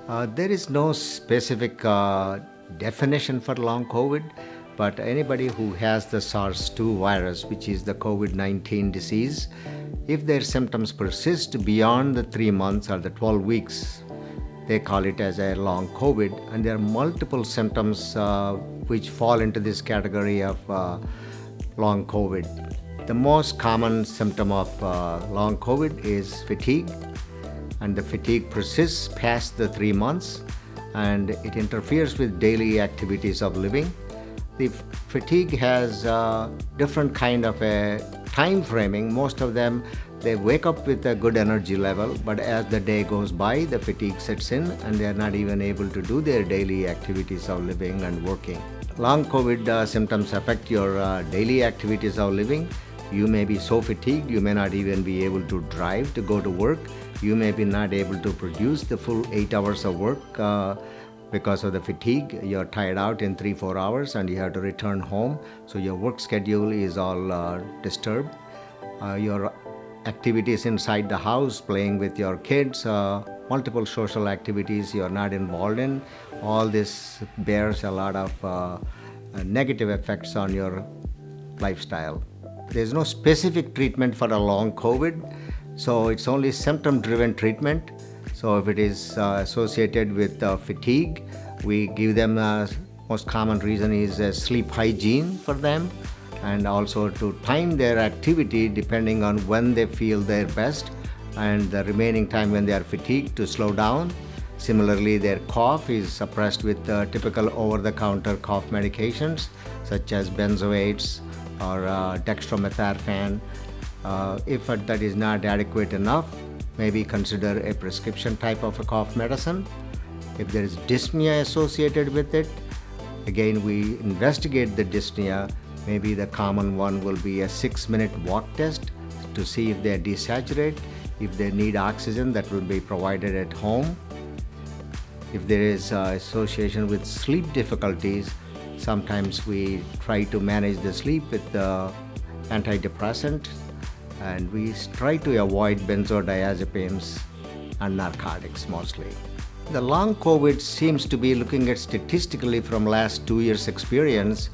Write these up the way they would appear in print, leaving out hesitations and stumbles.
There is no specific definition for long COVID, but anybody who has the SARS-2 virus, which is the COVID-19 disease, if their symptoms persist beyond the 3 months or the 12 weeks, they call it as a long COVID. And there are multiple symptoms which fall into this category of long COVID. The most common symptom of long COVID is fatigue, and the fatigue persists past the 3 months, and it interferes with daily activities of living. The fatigue has different kind of a time framing. Most of them, they wake up with a good energy level, but as the day goes by, the fatigue sets in and they are not even able to do their daily activities of living and working. Long COVID symptoms affect your daily activities of living. You may be so fatigued, you may not even be able to drive to go to work. You may be not able to produce the full 8 hours of work because of the fatigue. You're tired out in 3-4 hours and you have to return home. So your work schedule is all disturbed. Your activities inside the house, playing with your kids, multiple social activities you're not involved in, all this bears a lot of negative effects on your lifestyle. There's no specific treatment for a long COVID, so it's only symptom-driven treatment. So if it is associated with fatigue, we give them most common reason is sleep hygiene for them, and also to time their activity depending on when they feel their best, and the remaining time when they are fatigued to slow down. Similarly, their cough is suppressed with typical over-the-counter cough medications such as benzoates or dextromethorphan. If that is not adequate enough, maybe consider a prescription type of a cough medicine. If there is dyspnea associated with it, again we investigate the dyspnea. Maybe the common one will be a 6-minute walk test to see if they are desaturate. If they need oxygen, that will be provided at home. If there is association with sleep difficulties, sometimes we try to manage the sleep with the antidepressant, and we try to avoid benzodiazepines and narcotics mostly. The long COVID seems to be, looking at statistically from last 2 years experience,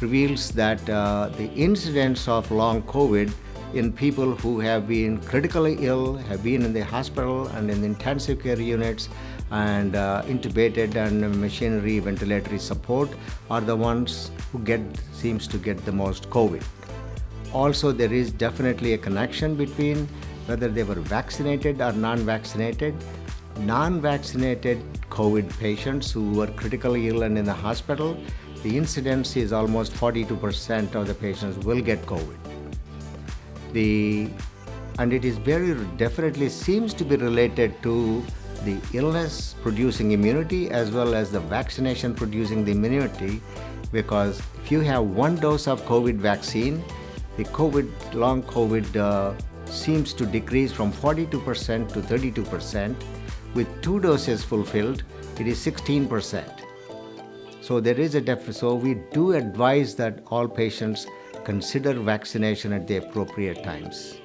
reveals that the incidence of long COVID in people who have been critically ill, have been in the hospital and in the intensive care units and intubated and machinery ventilatory support are the ones who seems to get the most COVID. Also, there is definitely a connection between whether they were vaccinated or non-vaccinated. Non-vaccinated COVID patients who were critically ill and in the hospital, the incidence is almost 42% of the patients will get COVID. And it is very definitely seems to be related to the illness producing immunity as well as the vaccination producing the immunity, because if you have one dose of COVID vaccine, the long COVID seems to decrease from 42% to 32%. With 2 doses fulfilled, it is 16%. So there is a difference. So we do advise that all patients consider vaccination at the appropriate times.